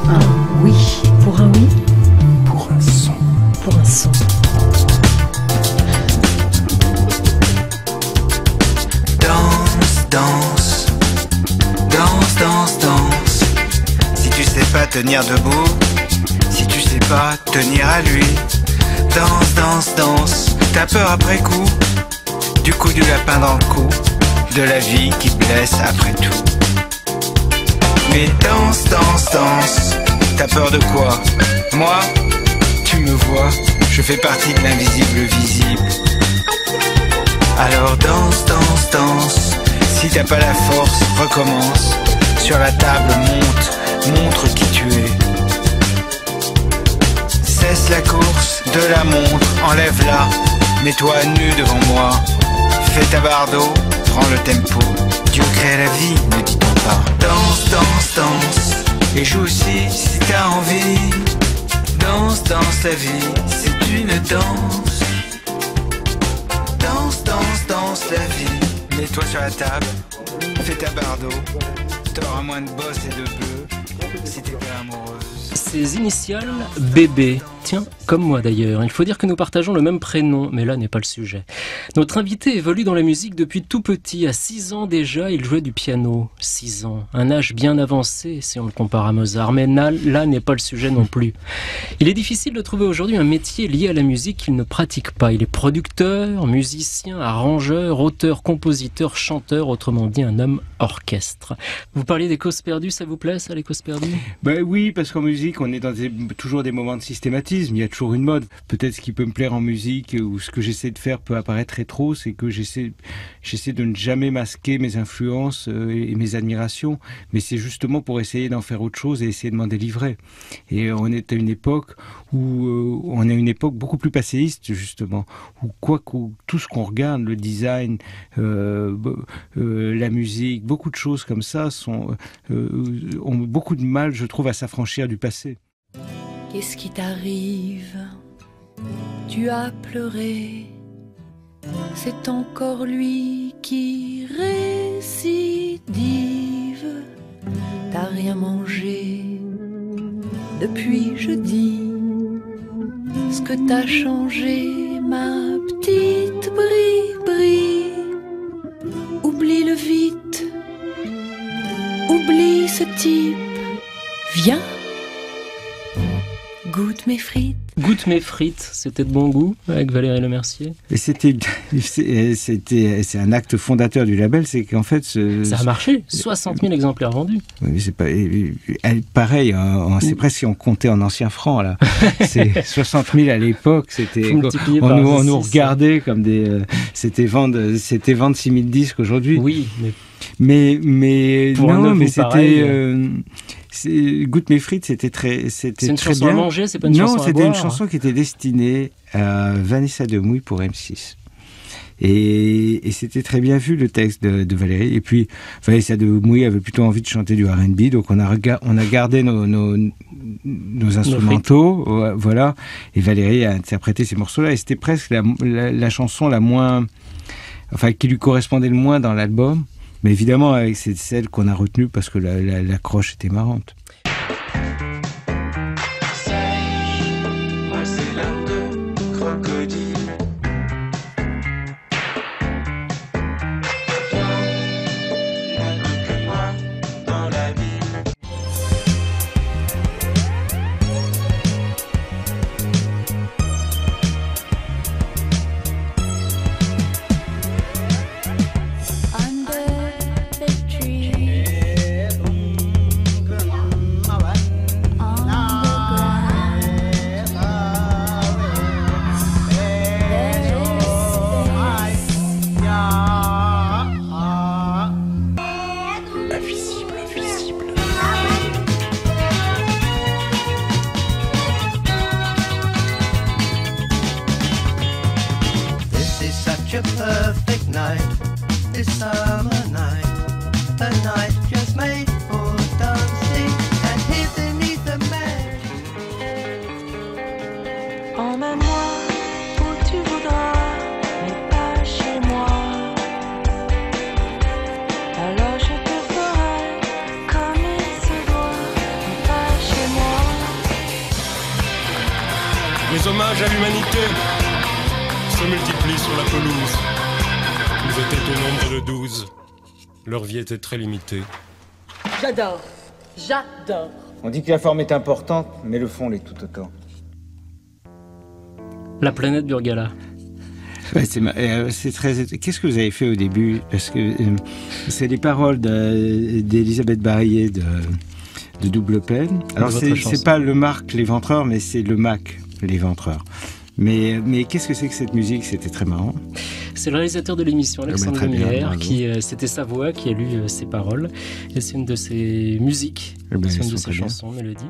Un oui pour un oui. Pour un son. Pour un son. Danse, danse, danse, danse, danse. Si tu sais pas tenir debout, si tu sais pas tenir à lui, danse, danse, danse. T'as peur après coup, du coup du lapin dans le cou, de la vie qui blesse après tout. Mais danse, danse, danse. T'as peur de quoi? Moi, tu me vois, je fais partie de l'invisible visible. Alors danse, danse, danse. Si t'as pas la force, recommence. Sur la table, montre qui tu es. Cesse la course de la montre, enlève-la. Mets-toi à nu devant moi. Fais ta barre d'eau, prends le tempo. Dieu crée la vie, ne dit-on pas. Danse, danse, danse. Et joue aussi si t'as envie. Danse, danse la vie, c'est une danse. Danse, danse, danse la vie. Mets-toi sur la table, fais ta barre d'eau. T'auras moins de boss et de bœufs si t'es pas amoureuse. Ses initiales, bébé. Tiens, comme moi d'ailleurs. Il faut dire que nous partageons le même prénom, mais là n'est pas le sujet. Notre invité évolue dans la musique depuis tout petit. À 6 ans déjà, il jouait du piano. 6 ans, un âge bien avancé si on le compare à Mozart. Mais là n'est pas le sujet non plus. Il est difficile de trouver aujourd'hui un métier lié à la musique qu'il ne pratique pas. Il est producteur, musicien, arrangeur, auteur, compositeur, chanteur, autrement dit un homme orchestre. Vous parliez des causes perdues, ça vous plaît ça, les causes perdues? Ben oui, parce qu'en musique, on est dans toujours des moments de systématisme. Il y a toujours une mode. Peut-être ce qui peut me plaire en musique ou ce que j'essaie de faire peut apparaître rétro, c'est que j'essaie de ne jamais masquer mes influences et mes admirations, mais c'est justement pour essayer d'en faire autre chose et essayer de m'en délivrer. Et on est à une époque où on est à une époque beaucoup plus passéiste justement, où tout ce qu'on regarde, le design, la musique, beaucoup de choses comme ça ont beaucoup de mal, je trouve, à s'affranchir du passé. Qu'est-ce qui t'arrive? Tu as pleuré. C'est encore lui qui récidive. T'as rien mangé depuis jeudi. Ce que t'as changé, ma petite brie-brie. Oublie-le vite. Oublie ce type. Viens. Goûte mes frites. Goûte mes frites, c'était de bon goût avec Valérie Lemercier. Et c'est un acte fondateur du label, c'est qu'en fait... Ça a marché, 60 000 exemplaires vendus. Oui, c'est pas, pareil, c'est presque si on comptait en anciens francs, là. C'est 60 000 à l'époque, c'était... On nous regardait comme des... C'était vendre 6 000 disques aujourd'hui. Oui, mais non, mais c'était... Goûte mes frites, c'était très une chanson bien. À manger, c'est pas une chanson à boire. Non, c'était une chanson qui était destinée à Vanessa Demouy pour M6. Et c'était très bien vu, le texte de Valérie. Et puis, Vanessa Demouy avait plutôt envie de chanter du R&B, donc on a gardé nos instrumentaux, voilà. Et Valérie a interprété ces morceaux-là, et c'était presque la chanson la moins... Enfin, qui lui correspondait le moins dans l'album. Mais évidemment, c'est celle qu'on a retenue parce que l'accroche était marrante. Alors je te ferai comme il se doit, mais pas chez moi. Les hommages à l'humanité se multiplient sur la pelouse. Ils étaient au nombre de 12. Leur vie était très limitée. J'adore. J'adore. On dit que la forme est importante, mais le fond l'est tout autant. La planète Burgala. Ouais, c'est très. Qu'est-ce que vous avez fait au début? Parce que c'est les paroles d'Elisabeth Barillet de Double Peine. Alors c'est pas le Marc l'Éventreur, mais c'est le Mac l'Éventreur. Mais qu'est-ce que c'est que cette musique? C'était très marrant. C'est le réalisateur de l'émission, Alexandre Lumière, c'était sa voix qui a lu ses paroles. Et c'est une de ses musiques, c'est une de ses chansons, mélodies.